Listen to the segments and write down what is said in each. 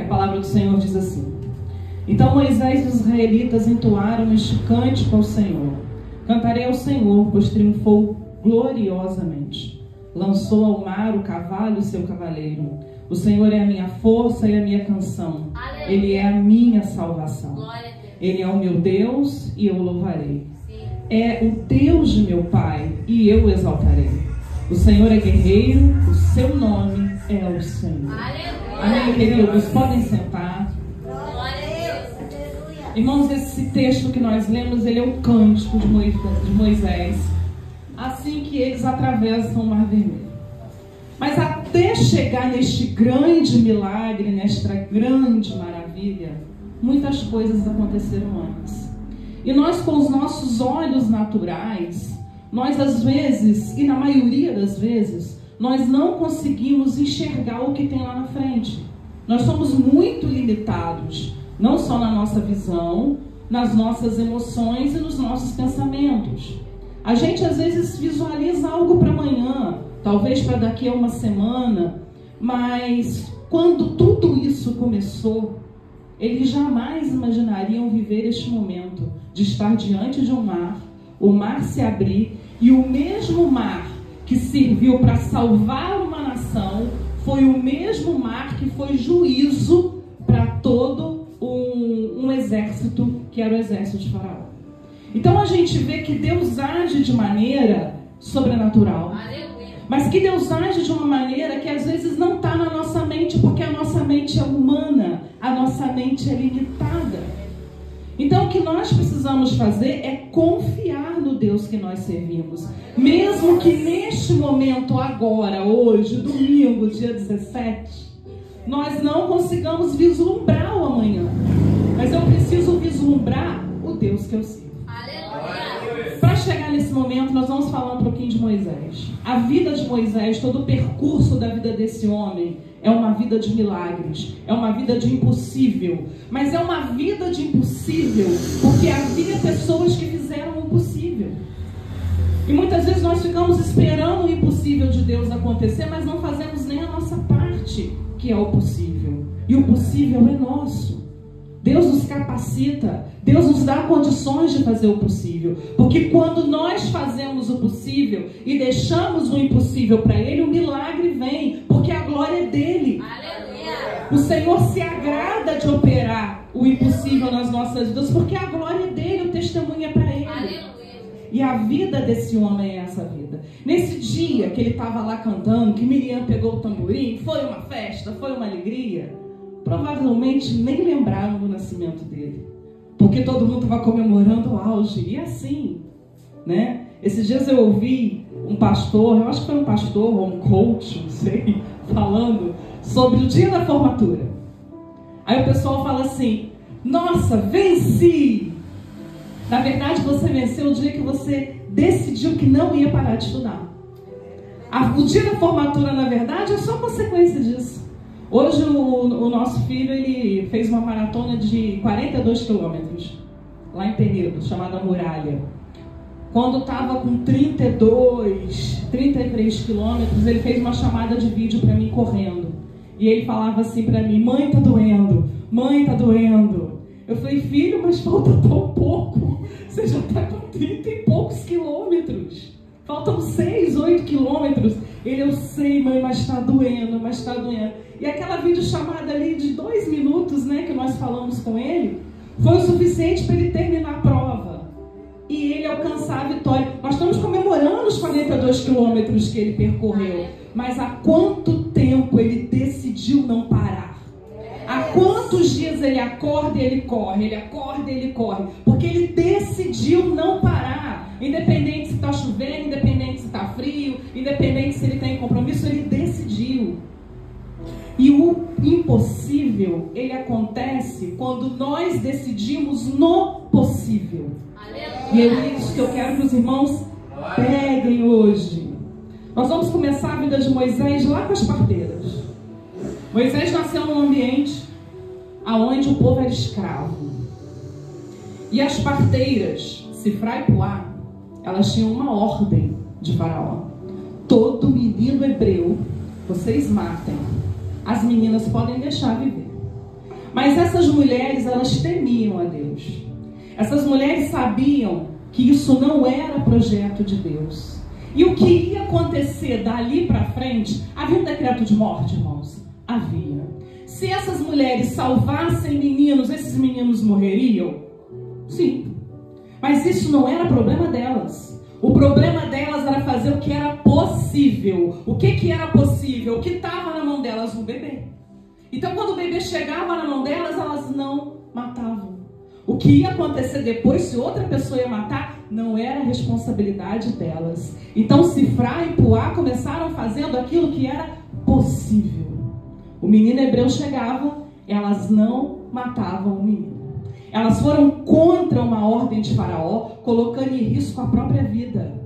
A palavra do Senhor diz assim: Então Moisés e os israelitas entoaram este cântico ao Senhor. Cantarei ao Senhor, pois triunfou gloriosamente. Lançou ao mar o cavalo e seu cavaleiro. O Senhor é a minha força e a minha canção. Aleluia. Ele é a minha salvação. Ele é o meu Deus e eu o louvarei. Sim. É o Deus de meu Pai e eu o exaltarei. O Senhor é guerreiro, o seu nome é o Senhor. Aleluia. Amém, queridos? Podem sentar. Irmãos, esse texto que nós lemos, ele é o cântico de Moisés, assim que eles atravessam o Mar Vermelho. Mas até chegar neste grande milagre, nesta grande maravilha, muitas coisas aconteceram antes. E nós, com os nossos olhos naturais, nós às vezes, e na maioria das vezes, nós não conseguimos enxergar o que tem lá na frente. Nós somos muito limitados, não só na nossa visão, nas nossas emoções e nos nossos pensamentos. A gente às vezes visualiza algo para amanhã, talvez para daqui a uma semana, mas quando tudo isso começou, eles jamais imaginariam viver este momento de estar diante de um mar, o mar se abrir, e o mesmo mar que serviu para salvar uma nação foi o mesmo mar que foi juízo para todo um exército, que era o exército de Faraó. Então a gente vê que Deus age de maneira sobrenatural. Aleluia. Mas que Deus age de uma maneira que às vezes não está na nossa mente, porque a nossa mente é humana, a nossa mente é limitada. Então o que nós precisamos fazer é confiar no Deus que nós servimos. Mesmo que neste momento, agora, hoje, domingo, dia 17, nós não consigamos vislumbrar o amanhã. Mas eu preciso vislumbrar o Deus que eu sirvo. Para chegar nesse momento, nós vamos falar um pouquinho de Moisés. A vida de Moisés, todo o percurso da vida desse homem, é uma vida de milagres, é uma vida de impossível. Mas é uma vida de impossível porque havia pessoas que fizeram o possível. E muitas vezes nós ficamos esperando o impossível de Deus acontecer, mas não fazemos nem a nossa parte, que é o possível. E o possível é nosso. Deus nos capacita, Deus nos dá condições de fazer o possível. Porque quando nós fazemos o possível e deixamos o impossível para Ele, o milagre vem, porque a glória é dele. Aleluia. O Senhor se agrada de operar o impossível nas nossas vidas, porque a glória é dele, o testemunho é para Ele. Aleluia. E a vida desse homem é essa vida. Nesse dia que ele estava lá cantando, que Miriam pegou o tamborim, foi uma festa, foi uma alegria. Provavelmente nem lembraram do nascimento dele, porque todo mundo estava comemorando o auge. E assim, né? Esses dias eu ouvi um pastor, eu acho que foi um pastor ou um coach, não sei, falando sobre o dia da formatura. Aí o pessoal fala assim: nossa, venci! Na verdade, você venceu o dia que você decidiu que não ia parar de estudar. O dia da formatura, na verdade, é só consequência disso. Hoje o nosso filho, ele fez uma maratona de 42 quilômetros, lá em Penedo, chamada Muralha. Quando estava com 32, 33 quilômetros, ele fez uma chamada de vídeo para mim correndo. E ele falava assim para mim: mãe, tá doendo, mãe, tá doendo. Eu falei: filho, mas falta tão pouco, você já está com 30 e poucos quilômetros. Faltam 6, 8 quilômetros. Ele: eu sei, mãe, mas está doendo, mas está doendo. E aquela videochamada ali de 2 minutos, né, que nós falamos com ele, foi o suficiente para ele terminar a prova e ele alcançar a vitória. Nós estamos comemorando os 42 quilômetros que ele percorreu, mas há quanto tempo ele decidiu não parar? Há quantos dias ele acorda e ele corre, ele acorda e ele corre, porque ele decidiu não parar, independente se está chovendo, independente se está frio, independente se ele tem compromisso, ele decidiu. E o impossível, ele acontece quando nós decidimos no possível. Aleluia. E é isso que eu quero que os irmãos peguem hoje. Nós vamos começar a vida de Moisés lá com as parteiras. Moisés nasceu num ambiente onde o povo era escravo. E as parteiras, Sifrá e Puá, elas tinham uma ordem de Faraó: todo menino hebreu vocês matem. As meninas podem deixar viver. Mas essas mulheres, elas temiam a Deus. Essas mulheres sabiam que isso não era projeto de Deus. E o que ia acontecer dali para frente? Havia um decreto de morte, irmãos? Havia. Se essas mulheres salvassem meninos, esses meninos morreriam? Sim. Mas isso não era problema delas. O problema delas era fazer o que era possível. O que era possível? O que estava na mão delas? O bebê. Então, quando o bebê chegava na mão delas, elas não matavam. O que ia acontecer depois, se outra pessoa ia matar, não era responsabilidade delas. Então, Sifrá e Puá começaram fazendo aquilo que era possível. O menino hebreu chegava, elas não matavam o menino. Elas foram contra uma ordem de Faraó, colocando em risco a própria vida.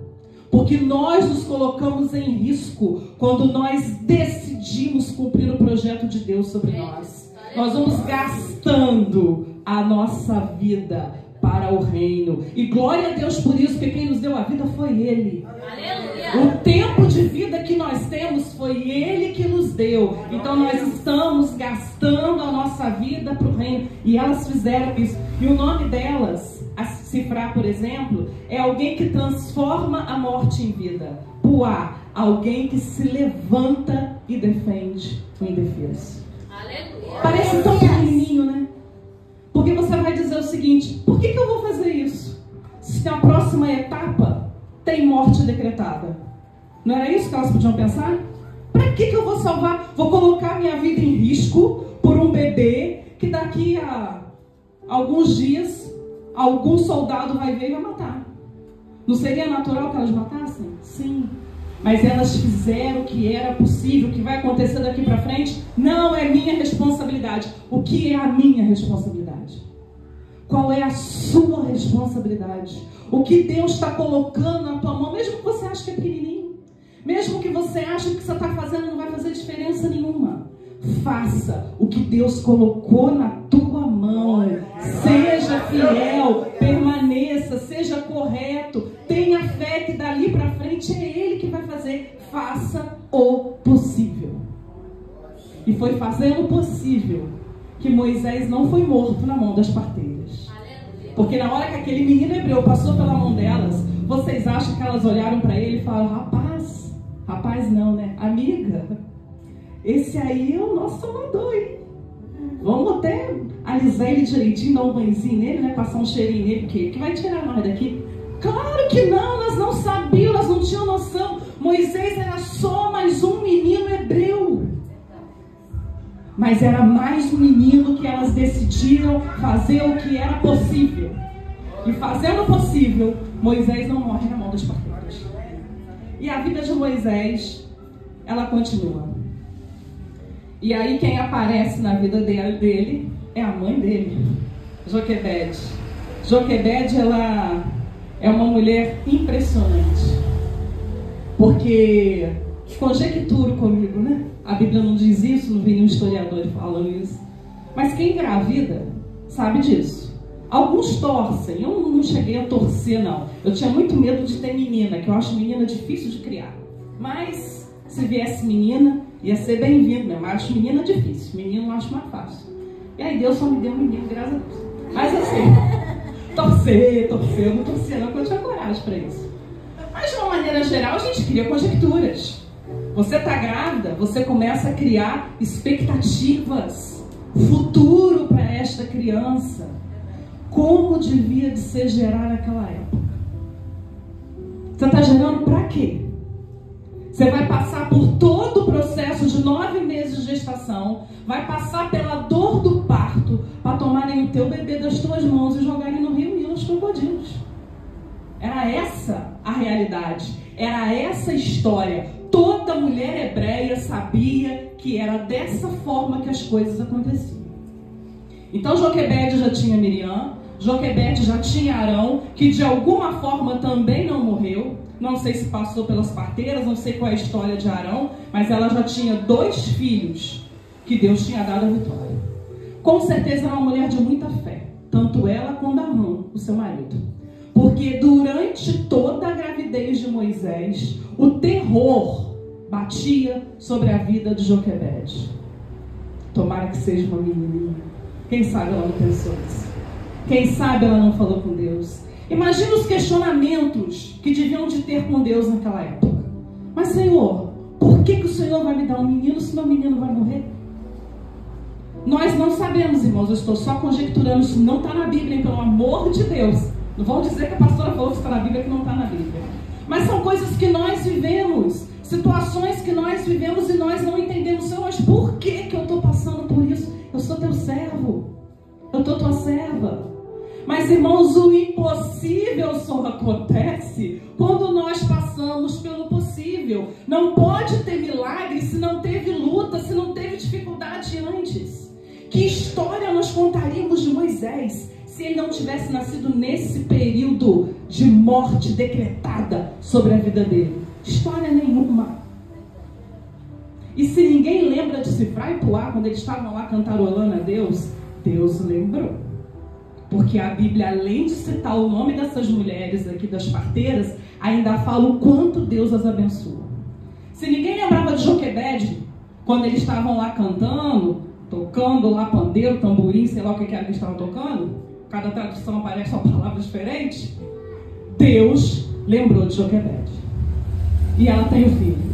Porque nós nos colocamos em risco quando nós decidimos cumprir o projeto de Deus sobre nós. Nós vamos gastando a nossa vida para o reino. E glória a Deus por isso, porque quem nos deu a vida foi Ele. O tempo de vida que nós temos foi Ele que nos deu. Então nós estamos gastando a nossa vida para o reino. E elas fizeram isso. E o nome delas, a Sifrá, por exemplo, é alguém que transforma a morte em vida. Puá, alguém que se levanta e defende o indefeso. Parece tão pequenininho, né? Porque você vai dizer o seguinte: por que eu vou fazer isso? Se na próxima etapa tem morte decretada. Não era isso que elas podiam pensar? Para que eu vou salvar? Vou colocar minha vida em risco por um bebê que daqui a alguns dias algum soldado vai ver e vai matar. Não seria natural que elas matassem? Sim. Mas elas fizeram o que era possível. O que vai acontecer daqui para frente não é minha responsabilidade. O que é a minha responsabilidade? Qual é a sua responsabilidade? O que Deus está colocando na tua mão, mesmo que você ache que é pequenininho, mesmo que você ache que o que você está fazendo não vai fazer diferença nenhuma, faça o que Deus colocou na tua mão. Seja fiel, permaneça, seja correto, tenha fé que dali para frente é Ele que vai fazer. Faça o possível. E foi fazendo o possível que Moisés não foi morto na mão das parteiras. Porque na hora que aquele menino hebreu passou pela mão delas, vocês acham que elas olharam para ele e falaram: rapaz não, né? Amiga, esse aí é o nosso salvador, hein? Vamos até alisar ele direitinho, dar um banhozinho nele, né? Passar um cheirinho nele, que vai tirar nós daqui. Claro que não, nós não sabíamos, nós não tínhamos noção. Moisés era só mais um menino hebreu. Mas era mais um menino que elas decidiram fazer o que era possível. E fazendo o possível, Moisés não morre na mão das parteiras. E a vida de Moisés, ela continua. E aí quem aparece na vida dele é a mãe dele, Joquebede. Joquebede, ela é uma mulher impressionante. Porque, conjecturo comigo, né? A Bíblia não diz isso, não vi nenhum historiador falando isso. Mas quem engravida sabe disso. Alguns torcem, eu não cheguei a torcer não. Eu tinha muito medo de ter menina, que eu acho menina difícil de criar. Mas, se viesse menina, ia ser bem-vindo, né? Mas acho menina difícil, menino eu acho mais fácil. E aí Deus só me deu um menino, graças a Deus. Mas assim, torcer, eu não torcia não, porque eu tinha coragem para isso. Mas de uma maneira geral, a gente cria conjecturas. Você está grávida, você começa a criar expectativas, futuro para esta criança. Como devia de ser gerar naquela época? Você está gerando para quê? Você vai passar por todo o processo de 9 meses de gestação, vai passar pela dor do parto, para tomarem o teu bebê das tuas mãos e jogarem no rio Nilo os crocodilos. Era essa a realidade, era essa a história. Toda mulher hebreia sabia que era dessa forma que as coisas aconteciam. Então Joquebede já tinha Miriam, Joquebede já tinha Arão, que de alguma forma também não morreu. Não sei se passou pelas parteiras, não sei qual é a história de Arão, mas ela já tinha 2 filhos que Deus tinha dado a vitória. Com certeza era uma mulher de muita fé, tanto ela quanto Arão, o seu marido. Porque durante toda a gravidez de Moisés, o terror batia sobre a vida de Joquebede. Tomara que seja uma menininha. Quem sabe ela não pensou isso? Quem sabe ela não falou com Deus? Imagina os questionamentos que deviam de ter com Deus naquela época. Mas, Senhor, por que o Senhor vai me dar um menino se meu menino vai morrer? Nós não sabemos, irmãos. Eu estou só conjecturando. Isso não está na Bíblia, hein, pelo amor de Deus. Não vão dizer que a pastora falou que está na Bíblia, que não está na Bíblia. Mas são coisas que nós vivemos, situações que nós vivemos e nós não entendemos. Senhor, mas por que eu estou passando por isso? Eu sou teu servo, eu sou tua serva. Mas, irmãos, o impossível só acontece quando nós passamos pelo possível. Não pode ter milagre se não teve luta, se não teve dificuldade antes. Que história nós contaríamos de Moisés se ele não tivesse nascido nesse período de morte decretada sobre a vida dele? História nenhuma. E se ninguém lembra de Cifrá e Puá, quando eles estavam lá cantarolando a Deus, Deus lembrou. Porque a Bíblia, além de citar o nome dessas mulheres aqui, das parteiras, ainda fala o quanto Deus as abençoa. Se ninguém lembrava de Joquebede, quando eles estavam lá cantando, tocando lá pandeiro, tamborim, sei lá o que era que eles estavam tocando, cada tradução aparece uma palavra diferente, Deus lembrou de Joquebede. E ela tem um filho.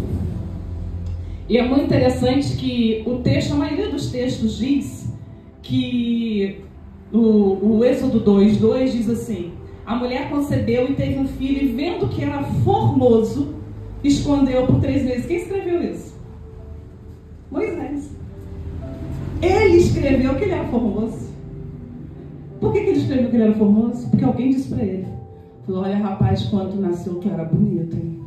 E é muito interessante que o texto, a maioria dos textos diz que o Êxodo 2:2 diz assim: a mulher concebeu e teve um filho, e vendo que era formoso, escondeu por 3 meses. Quem escreveu isso? Moisés. Ele escreveu que ele era formoso. Por que ele escreveu que ele era formoso? Porque alguém disse para ele, falou: olha, rapaz, quando tu nasceu, tu era bonito, hein?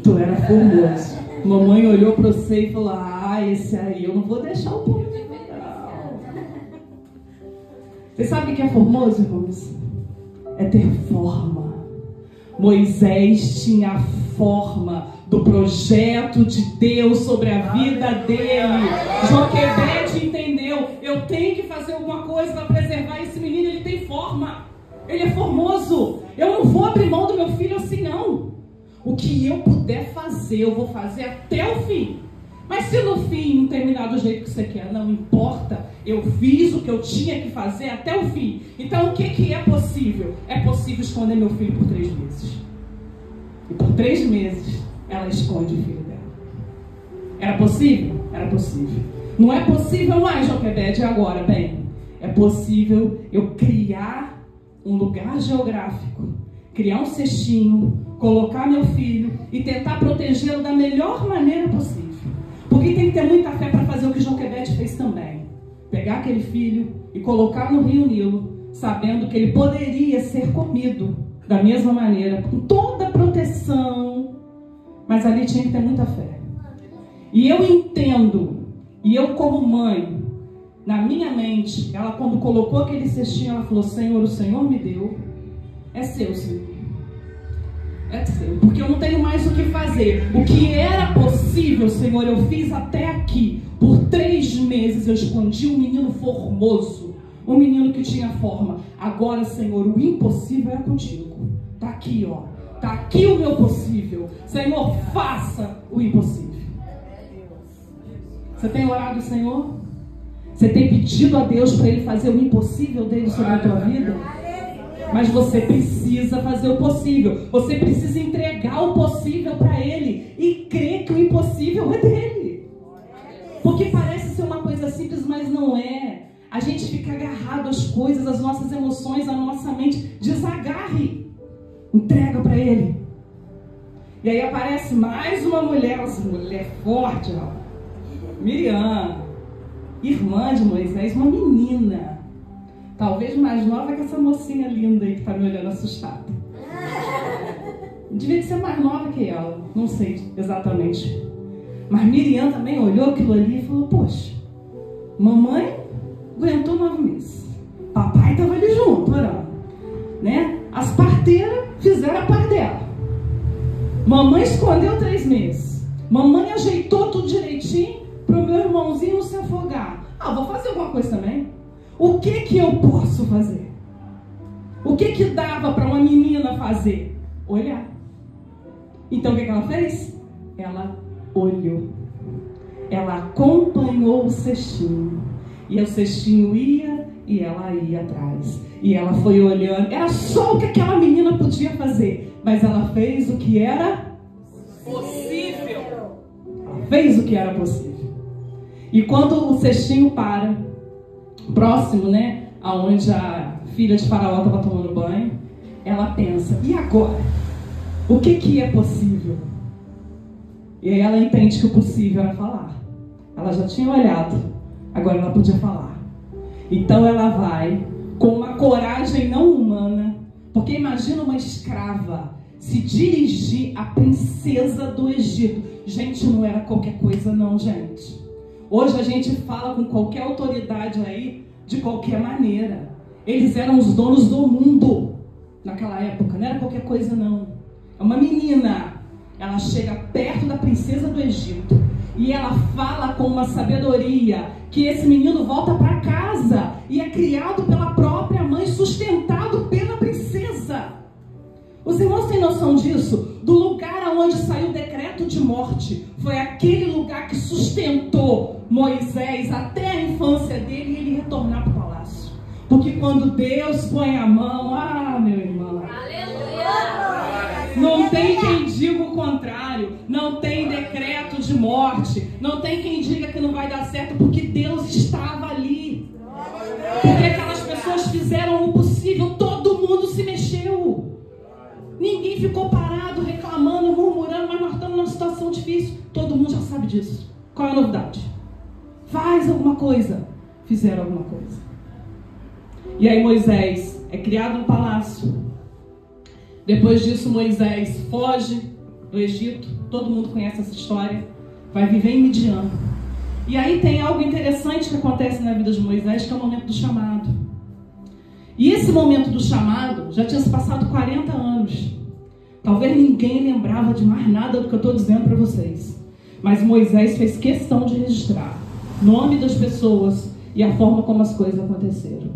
Tu era formoso. Mamãe olhou para você e falou: ah, esse aí eu não vou deixar o povo de ver, não. Vocês sabem o que é formoso, irmãos? É ter forma. Moisés tinha a forma do projeto de Deus sobre a vida dele. Joquebede entendeu: eu tenho que fazer alguma coisa para preservar esse menino. Ele tem forma, ele é formoso. Eu não vou abrir mão do meu filho assim, não. O que eu puder fazer, eu vou fazer até o fim. Mas se no fim não terminar do jeito que você quer, não importa. Eu fiz o que eu tinha que fazer até o fim. Então o que é possível? É possível esconder meu filho por 3 meses. E por 3 meses ela esconde o filho dela. Era possível? Era possível. Não é possível mais, Joquebede, agora. Bem, é possível eu criar um lugar geográfico, criar um cestinho, colocar meu filho e tentar protegê-lo da melhor maneira possível. Porque tem que ter muita fé para fazer o que Joquebede fez também. Pegar aquele filho e colocar no rio Nilo, sabendo que ele poderia ser comido da mesma maneira, com toda a proteção. Mas ali tinha que ter muita fé. E eu entendo, e eu como mãe, na minha mente, ela quando colocou aquele cestinho, ela falou: Senhor, o Senhor me deu, é seu, Senhor. É seu, porque eu não tenho mais o que fazer. O que era possível, Senhor, eu fiz até aqui. Por 3 meses eu escondi um menino formoso, um menino que tinha forma. Agora, Senhor, o impossível é contigo. Está aqui, ó. Está aqui o meu possível. Senhor, faça o impossível. Você tem orado, Senhor? Você tem pedido a Deus para Ele fazer o impossível dele sobre a tua vida? Mas você precisa fazer o possível. Você precisa entregar o possível para Ele e crer que o impossível é dele. Porque parece ser uma coisa simples, mas não é. A gente fica agarrado às coisas, às nossas emoções, à nossa mente. Desagarre. Entrega para Ele. E aí aparece mais uma mulher, forte, ó. Miriam, irmã de Moisés, uma menina. Talvez mais nova que essa mocinha linda aí que está me olhando assustada. Devia ser mais nova que ela, não sei exatamente. Mas Miriam também olhou aquilo ali e falou: poxa, mamãe aguentou 9 meses. Papai estava ali junto, orando. Né? As parteiras fizeram a parte dela. Mamãe escondeu 3 meses. Mamãe ajeitou tudo direitinho para o meu irmãozinho não se afogar. Ah, vou fazer alguma coisa também. O que eu posso fazer? O que dava para uma menina fazer? Olhar. Então o que ela fez? Ela olhou. Ela acompanhou o cestinho. E o cestinho ia e ela ia atrás. E ela foi olhando. Era só o que aquela menina podia fazer. Mas ela fez o que era possível. Ela fez o que era possível. E quando o cestinho para, próximo, né, aonde a filha de Faraó estava tomando banho, ela pensa, e agora? O que é possível? E aí ela entende que o possível era falar. Ela já tinha olhado, agora ela podia falar. Então ela vai com uma coragem não humana, porque imagina uma escrava se dirigir à princesa do Egito. Gente, não era qualquer coisa não, gente. Hoje a gente fala com qualquer autoridade aí, de qualquer maneira. Eles eram os donos do mundo naquela época, não era qualquer coisa não. É uma menina, ela chega perto da princesa do Egito e ela fala com uma sabedoria que esse menino volta para casa e é criado pela própria mãe, sustentado pela princesa. Os irmãos têm noção disso? Do lugar aonde saiu o decreto de morte, foi aquele lugar que sustentou Moisés até a infância dele e ele retornar para o palácio. Porque quando Deus põe a mão, meu irmão, não tem quem diga o contrário, não tem decreto de morte, não tem quem diga que não vai dar certo, porque Deus estava ali. Porque aquelas pessoas fizeram o possível, todo mundo se mexeu. Ninguém ficou parado, reclamando, murmurando, mas nós estamos numa situação difícil. Todo mundo já sabe disso. Qual é a novidade? Faz alguma coisa. Fizeram alguma coisa. E aí Moisés é criado no palácio. Depois disso Moisés foge do Egito. Todo mundo conhece essa história. Vai viver em Midian. E aí tem algo interessante que acontece na vida de Moisés, que é o momento do chamado. E esse momento do chamado já tinha se passado 40 anos. Talvez ninguém lembrava de mais nada do que eu estou dizendo para vocês. Mas Moisés fez questão de registrar o nome das pessoas e a forma como as coisas aconteceram.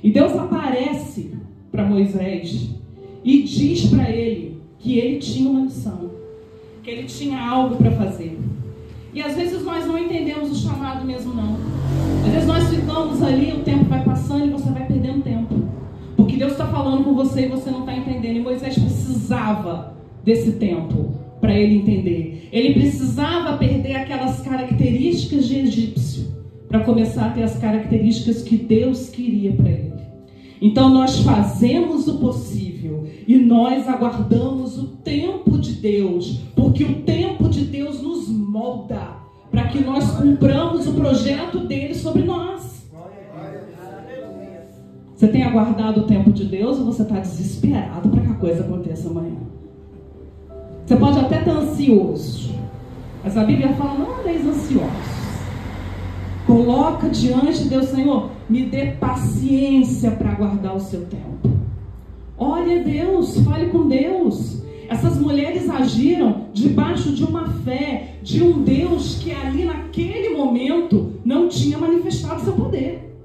E Deus aparece para Moisés e diz para ele que ele tinha uma missão, que ele tinha algo para fazer. E às vezes nós não entendemos o chamado mesmo não. Às vezes nós ficamos ali, o tempo vai passando e você vai perdendo tempo. Porque Deus está falando com você e você não está entendendo. E Moisés precisava desse tempo para ele entender. Ele precisava perder aquelas características de egípcio para começar a ter as características que Deus queria para ele. Então nós fazemos o possível e nós aguardamos o tempo de Deus, porque o tempo de Deus nos molda para que nós cumpramos o projeto dele sobre nós. Você tem aguardado o tempo de Deus ou você está desesperado para que a coisa aconteça amanhã? Você pode até estar ansioso, mas a Bíblia fala, não andeis ansiosos. Coloca diante de Deus, Senhor, me dê paciência para aguardar o seu tempo. Olha Deus, fale com Deus. Essas mulheres agiram debaixo de uma fé, de um Deus que ali naquele momento não tinha manifestado seu poder.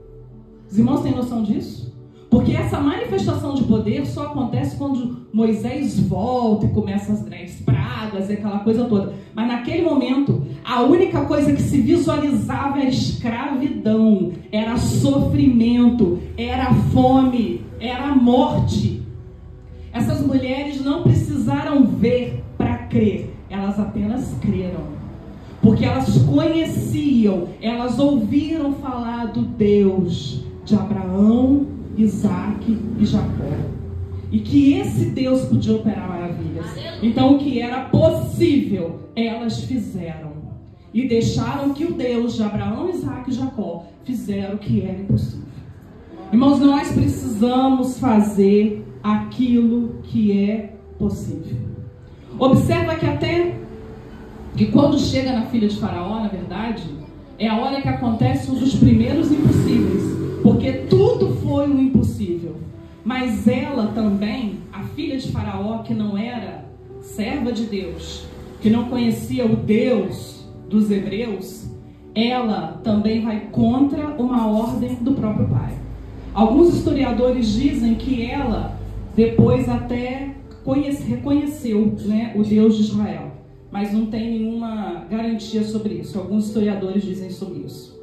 Os irmãos têm noção disso? Porque essa manifestação de poder só acontece quando Moisés volta e começa as 10 pragas e aquela coisa toda. Mas naquele momento, a única coisa que se visualizava era escravidão, era sofrimento, era fome, era morte. Essas mulheres não precisaram ver para crer, elas apenas creram. Porque elas conheciam, elas ouviram falar do Deus de Abraão, Isaac e Jacó. E que esse Deus podia operar maravilhas. Então o que era possível, elas fizeram. E deixaram que o Deus de Abraão, Isaac e Jacó fizeram o que era impossível. Irmãos, nós precisamos fazer aquilo que é possível. Observa que até que quando chega na filha de Faraó, na verdade, é a hora que acontece um dos primeiros impossíveis, porque tudo foi um impossível. Mas ela também, a filha de Faraó, que não era serva de Deus, que não conhecia o Deus dos hebreus, ela também vai contra uma ordem do próprio pai. Alguns historiadores dizem que ela depois até reconheceu, né, o Deus de Israel, mas não tem nenhuma garantia sobre isso. Alguns historiadores dizem sobre isso.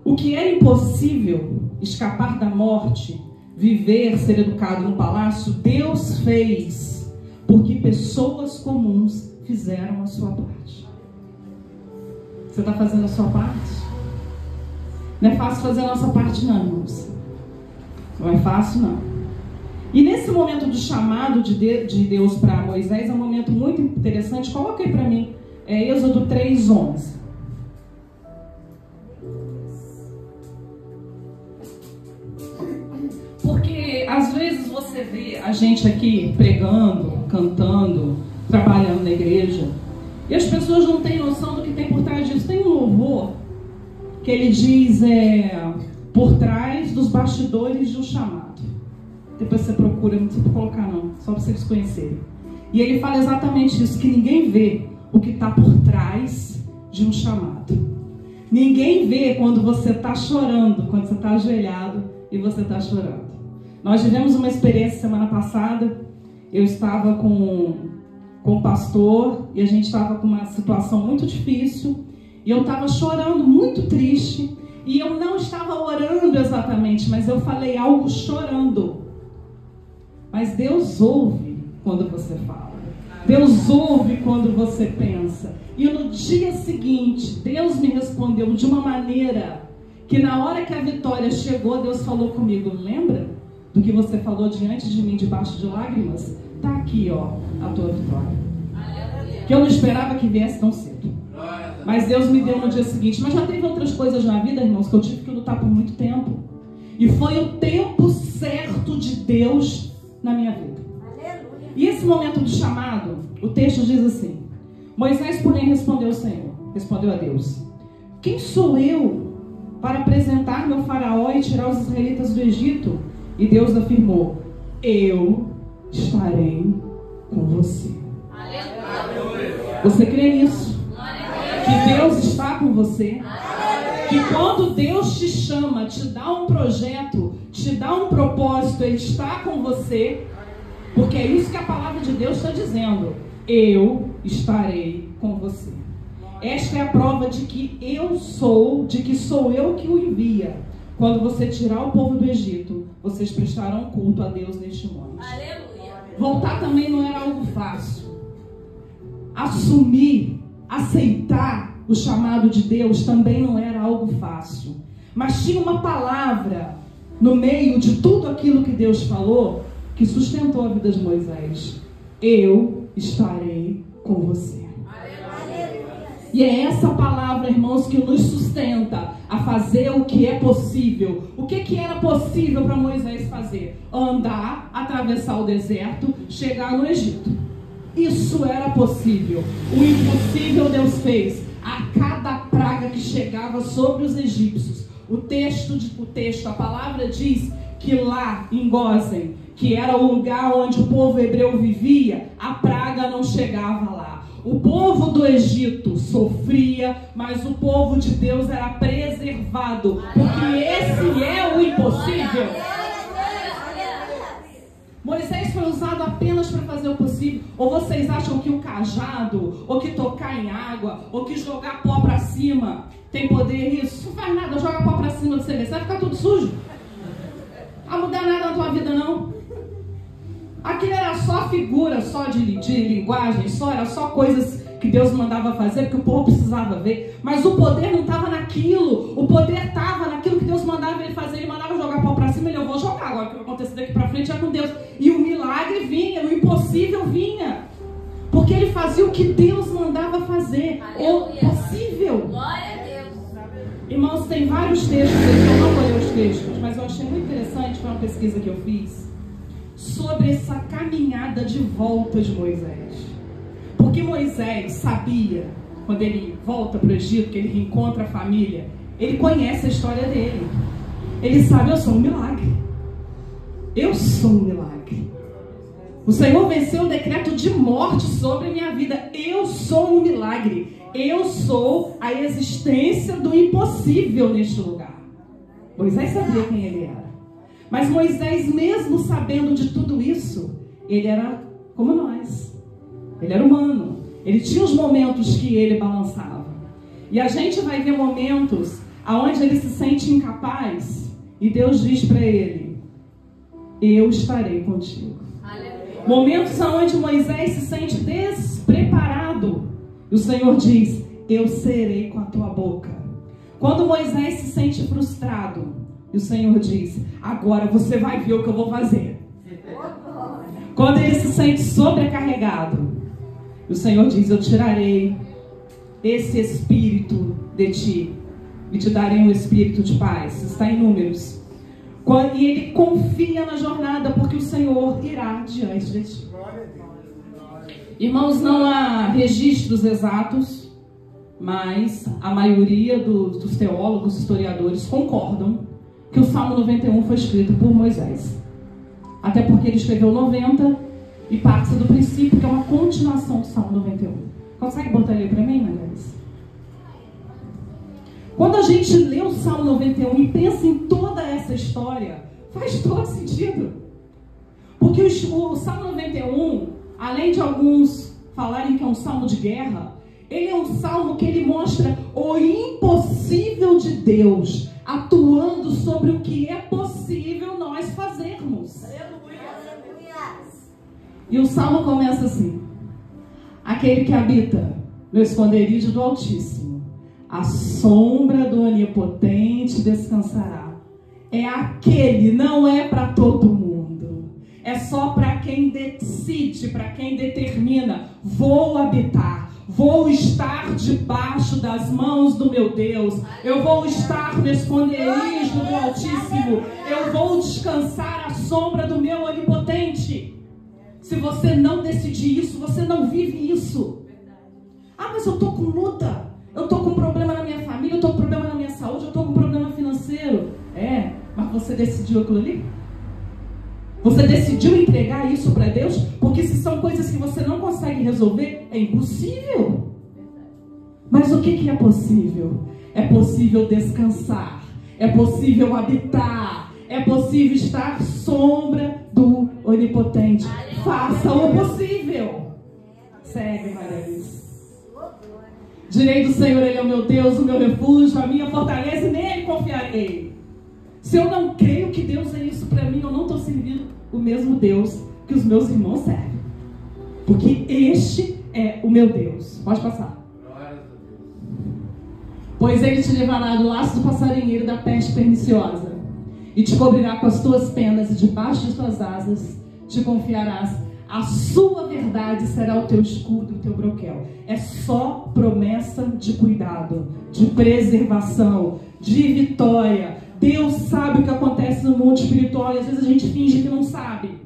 O que era impossível, escapar da morte, viver, ser educado no palácio, Deus fez, porque pessoas comuns fizeram a sua parte. Você está fazendo a sua parte? Não é fácil fazer a nossa parte, não, irmãos. Não é fácil, não. E nesse momento do chamado de Deus para Moisés, é um momento muito interessante. Coloca aí para mim, Êxodo 3:11. Porque às vezes você vê a gente aqui pregando, cantando, trabalhando na igreja, e as pessoas não têm noção do que tem por trás disso. Tem um louvor que ele diz, por trás dos bastidores de um chamado. Depois você procura, não precisa colocar não, só para vocês conhecerem. E ele fala exatamente isso, que ninguém vê o que está por trás de um chamado. Ninguém vê quando você está chorando, quando você está ajoelhado e você está chorando. Nós tivemos uma experiência semana passada. Eu estava com o pastor e a gente estava com uma situação muito difícil. E eu estava chorando, muito triste. E eu não estava orando exatamente, mas eu falei algo chorando. Mas Deus ouve quando você fala. Deus ouve quando você pensa. E no dia seguinte, Deus me respondeu de uma maneira que na hora que a vitória chegou, Deus falou comigo: lembra do que você falou diante de mim, debaixo de lágrimas? Tá aqui, ó, a tua vitória. Que eu não esperava que viesse tão cedo. Mas Deus me deu no dia seguinte. Mas já teve outras coisas na vida, irmãos, que eu tive que lutar por muito tempo. E foi o tempo certo de Deus na minha vida. E esse momento do chamado, o texto diz assim: Moisés, porém, respondeu a Deus: quem sou eu para apresentar-me ao faraó e tirar os israelitas do Egito? E Deus afirmou: eu estarei com você. Você crê nisso? Que Deus está com você? Que quando Deus te chama, te dá um projeto, te dá um propósito, Ele está com você? Porque é isso que a palavra de Deus está dizendo: eu estarei com você. Esta é a prova de que sou eu que o envia. Quando você tirar o povo do Egito, vocês prestarão culto a Deus neste monte. Aleluia. Voltar também não era algo fácil. Assumir, aceitar o chamado de Deus também não era algo fácil. Mas tinha uma palavra no meio de tudo aquilo que Deus falou que sustentou a vida de Moisés: eu estarei com você. E é essa palavra, irmãos, que nos sustenta a fazer o que é possível. O que era possível para Moisés fazer? Andar, atravessar o deserto, chegar no Egito. Isso era possível. O impossível Deus fez. A cada praga que chegava sobre os egípcios, a palavra diz que lá em Gósen, que era o lugar onde o povo hebreu vivia, a praga não chegava lá. O povo do Egito sofria, mas o povo de Deus era preservado, porque esse é o impossível. Moisés foi usado apenas para fazer o possível. Ou vocês acham que o cajado, ou que tocar em água, ou que jogar pó para cima tem poder? Isso não faz nada. Joga pó para cima de você, você vai ficar tudo sujo. Não vai mudar nada na tua vida, não. Aquilo era só figura, só de linguagem, era só coisas que Deus mandava fazer, porque o povo precisava ver. Mas o poder não estava naquilo. O poder estava naquilo que Deus mandava ele fazer. Ele mandava jogar pau para cima, eu vou jogar. Agora o que vai acontecer daqui para frente é com Deus. E o milagre vinha, o impossível vinha. Porque ele fazia o que Deus mandava fazer. Aleluia. O possível. Glória a Deus. Irmãos, tem vários textos aqui, eu não vou ler os textos, mas eu achei muito interessante, foi uma pesquisa que eu fiz sobre essa caminhada de volta de Moisés. Porque Moisés sabia, quando ele volta para o Egito, que ele reencontra a família, ele conhece a história dele. Ele sabe: eu sou um milagre. Eu sou um milagre. O Senhor venceu o decreto de morte sobre a minha vida. Eu sou um milagre. Eu sou a existência do impossível neste lugar. Moisés sabia quem ele era. Mas Moisés, mesmo sabendo de tudo isso, ele era como nós. Ele era humano. Ele tinha os momentos que ele balançava. E a gente vai ver momentos, aonde ele se sente incapaz, e Deus diz para ele: eu estarei contigo. Aleluia. Momentos aonde Moisés se sente despreparado, e o Senhor diz: eu serei com a tua boca. Quando Moisés se sente frustrado, e o Senhor diz: agora você vai ver o que eu vou fazer. Quando ele se sente sobrecarregado, o Senhor diz: eu tirarei esse espírito de ti e te darei um espírito de paz. Está em Números. E ele confia na jornada, porque o Senhor irá diante de ti. Irmãos, não há registros exatos, mas a maioria dos teólogos, historiadores concordam que o Salmo 91 foi escrito por Moisés. Até porque ele escreveu 90 e parte do princípio que é uma continuação do Salmo 91. Consegue botar ele para mim, Magalhães? Quando a gente lê o Salmo 91 e pensa em toda essa história, faz todo sentido. Porque o Salmo 91, além de alguns falarem que é um salmo de guerra, ele é um salmo que ele mostra o impossível de Deus atuando sobre o que é possível nós fazermos. E o salmo começa assim: aquele que habita no esconderijo do Altíssimo, a sombra do Onipotente descansará. É aquele, não é para todo mundo. É só para quem decide, para quem determina: vou habitar, vou estar debaixo das mãos do meu Deus. Eu vou estar no esconderijo do Altíssimo. Eu vou descansar à sombra do meu Onipotente. Se você não decidir isso, você não vive isso. Ah, mas eu estou com luta. Eu estou com problema na minha família, eu estou com problema na minha saúde, eu estou com problema financeiro. É, mas você decidiu aquilo ali? Você decidiu entregar isso para Deus? Porque se são coisas que você não consegue resolver, é impossível. Mas o que é possível? É possível descansar, é possível habitar, é possível estar à sombra do Onipotente. Faça o possível. Segue, Maria. Direi do Senhor: ele é o meu Deus, o meu refúgio, a minha fortaleza, e nele confiarei. Se eu não creio que Deus é isso para mim, eu não estou servindo o mesmo Deus que os meus irmãos servem. Porque este é o meu Deus. Pode passar. Pois ele te levará do laço do passarinheiro, da peste perniciosa, e te cobrirá com as tuas penas, e debaixo de tuas asas te confiarás. A sua verdade será o teu escudo e o teu broquel. É só promessa de cuidado, de preservação, de vitória. Deus sabe o que acontece no mundo espiritual, e às vezes a gente finge que não sabe.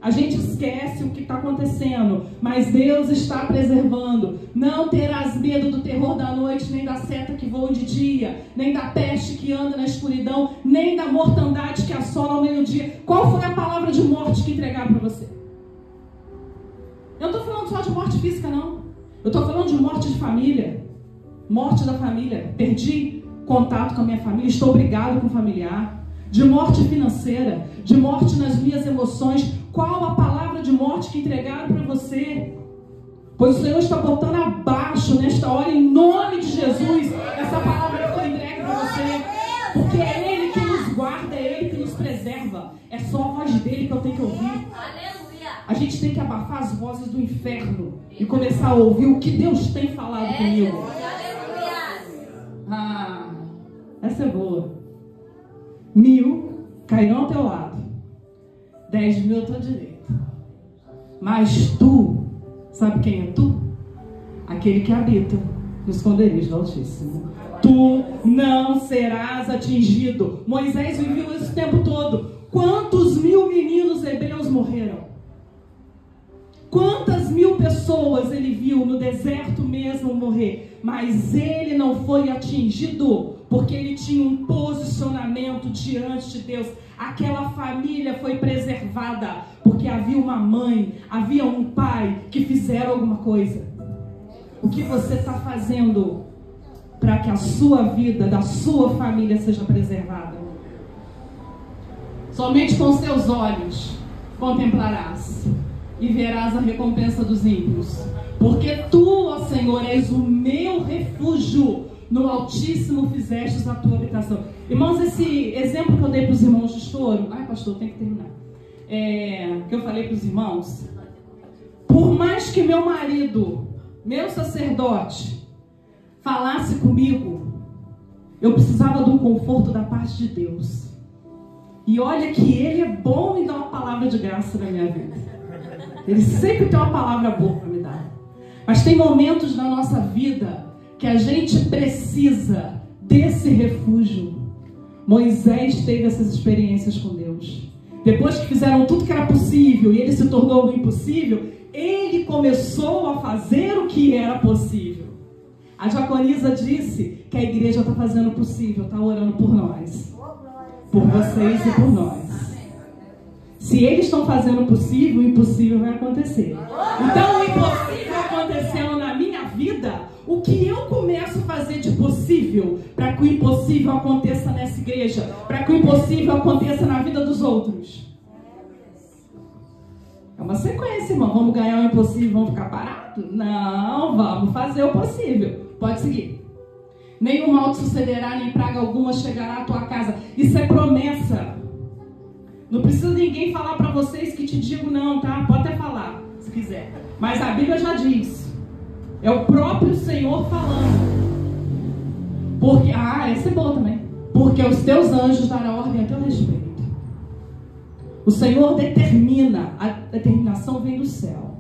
A gente esquece o que está acontecendo, mas Deus está preservando. Não terás medo do terror da noite, nem da seta que voa de dia, nem da peste que anda na escuridão, nem da mortandade que assola ao meio-dia. Qual foi a palavra de morte que entregaram para você? Eu não estou falando só de morte física, não. Eu estou falando de morte de família. Morte da família. Perdi contato com a minha família, estou brigado com o familiar. De morte financeira, de morte nas minhas emoções. Qual a palavra de morte que entregaram para você? Pois o Senhor está botando abaixo nesta hora, em nome de Jesus, essa palavra que foi entregue para você. Porque é Ele que nos guarda, é Ele que nos preserva. É só a voz dele que eu tenho que ouvir. A gente tem que abafar as vozes do inferno e começar a ouvir o que Deus tem falado comigo. Ah, essa é boa. 1000 cairão ao teu lado, 10.000 à tua direita, mas tu, sabe quem é tu? Aquele que habita no esconderijo do Altíssimo. Tu não serás atingido. Moisés viveu isso o tempo todo. Quantos 1000 meninos hebreus morreram? Quantas 1000 pessoas ele viu no deserto mesmo morrer? Mas ele não foi atingido, porque ele tinha um posicionamento diante de Deus. Aquela família foi preservada, porque havia uma mãe, havia um pai que fizeram alguma coisa. O que você está fazendo para que a sua vida, da sua família seja preservada? Somente com seus olhos contemplarás e verás a recompensa dos ímpios. Porque tu, ó Senhor, és o meu refúgio. no Altíssimo fizestes a tua habitação. Irmãos, esse exemplo que eu dei para os irmãos de estouro, ai pastor, tem que terminar, que eu falei para os irmãos, por mais que meu marido, meu sacerdote, falasse comigo, eu precisava de um conforto da parte de Deus. E olha que Ele é bom em dar uma palavra de graça na minha vida. Ele sempre tem uma palavra boa para me dar. Mas tem momentos na nossa vida que a gente precisa desse refúgio. Moisés teve essas experiências com Deus. Depois que fizeram tudo que era possível e ele se tornou o impossível, ele começou a fazer o que era possível. A diaconisa disse que a igreja está fazendo o possível, está orando por nós. Por vocês e por nós. Se eles estão fazendo o possível, o impossível vai acontecer. Então o impossível aconteceu na minha vida. O que eu começo a fazer de possível para que o impossível aconteça nessa igreja, para que o impossível aconteça na vida dos outros? É uma sequência, irmão. Vamos ganhar o impossível, vamos ficar parados? Não, vamos fazer o possível. Pode seguir. Nenhum mal te sucederá, nem praga alguma chegará à tua casa. Isso é promessa. Não precisa ninguém falar para vocês que te digo não, tá? Pode até falar, se quiser. Mas a Bíblia já diz. É o próprio Senhor falando. Porque, essa é boa também. Porque os teus anjos darão ordem a teu respeito. O Senhor determina. A determinação vem do céu.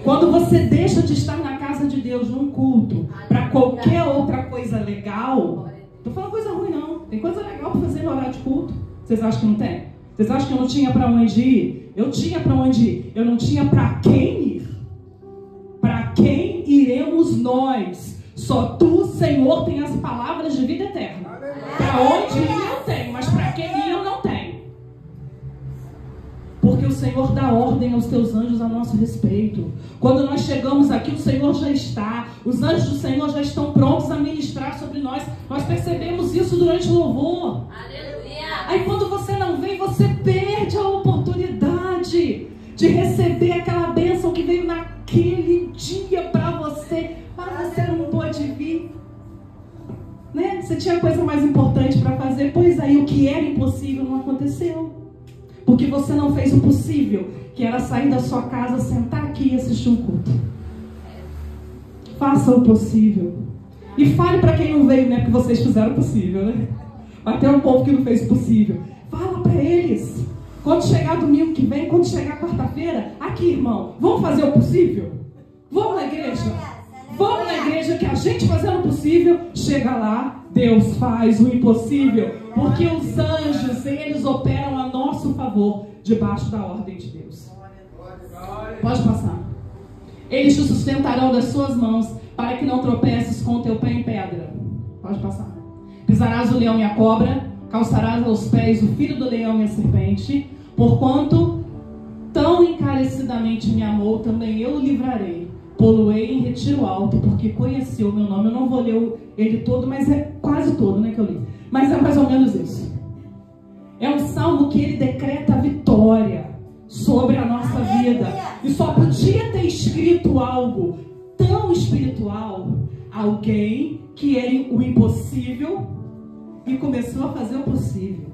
Quando você deixa de estar na casa de Deus, num culto, para qualquer outra coisa legal, não estou falando coisa ruim não, tem coisa legal para fazer no horário de culto. Vocês acham que não tem? Vocês acham que eu não tinha para onde ir? Eu tinha para onde ir, eu não tinha para quem ir. Para quem iremos nós? Só tu, Senhor, tem as palavras de vida eterna. Para onde ir eu tenho, mas para quem ir eu não tenho. Porque o Senhor dá ordem aos teus anjos a nosso respeito. Quando nós chegamos aqui, o Senhor já está. Os anjos do Senhor já estão prontos a ministrar sobre nós. Nós percebemos isso durante o louvor. Aleluia. Aí quando você não vem, você perde a oportunidade de receber aquela bênção que veio naquele dia para você. Mas você não pôde vir. Né? Você tinha coisa mais importante para fazer. Pois aí o que era impossível não aconteceu. Porque você não fez o possível, que era sair da sua casa, sentar aqui e assistir um culto. Faça o possível. E fale para quem não veio, né? Porque vocês fizeram o possível, né? Vai ter um povo que não fez o possível. Fala para eles. Quando chegar domingo que vem, quando chegar quarta-feira, aqui, irmão, vamos fazer o possível? Vamos na igreja? Vamos na igreja que a gente fazendo o possível, chega lá, Deus faz o impossível. Porque os anjos, eles operam a nosso favor, debaixo da ordem de Deus. Pode passar. Eles te sustentarão das suas mãos, para que não tropeces com o teu pé em pedra. Pode passar. Pisarás o leão e a cobra, calçarás aos pés o filho do leão e a serpente, porquanto tão encarecidamente me amou, também eu o livrarei. Poloei em retiro alto, porque conheceu o meu nome. Eu não vou ler ele todo, mas é quase todo, né, que eu li. Mas é mais ou menos isso. É um salmo que ele decreta a vitória sobre a nossa vida. E só podia ter escrito algo tão espiritual alguém que era o impossível e começou a fazer o possível.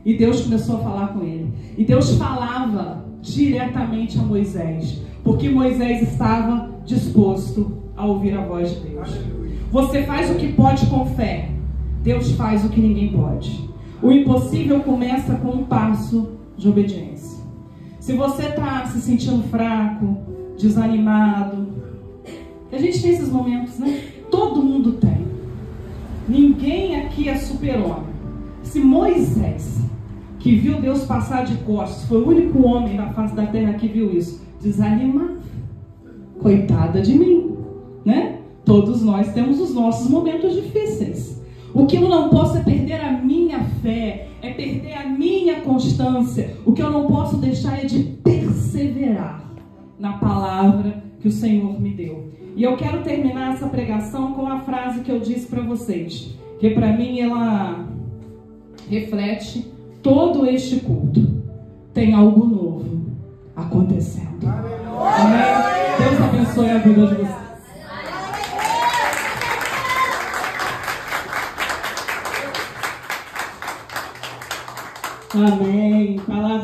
E Deus começou a falar com ele. E Deus falava diretamente a Moisés, porque Moisés estava disposto a ouvir a voz de Deus. Você faz o que pode com fé. Deus faz o que ninguém pode. O impossível começa com um passo de obediência. Se você está se sentindo fraco, desanimado, a gente tem esses momentos, né? Todo mundo tem. Ninguém aqui é super-homem. Se Moisés, que viu Deus passar de costas, foi o único homem na face da terra que viu isso, desanimado, coitada de mim, né? Todos nós temos os nossos momentos difíceis. O que eu não posso é perder a minha fé, é perder a minha constância. O que eu não posso deixar é de perseverar na palavra que o Senhor me deu. E eu quero terminar essa pregação com a frase que eu disse para vocês, que para mim ela reflete todo este culto. Tem algo novo acontecendo. Amém? Deus abençoe a vida de vocês. Amém. Palavra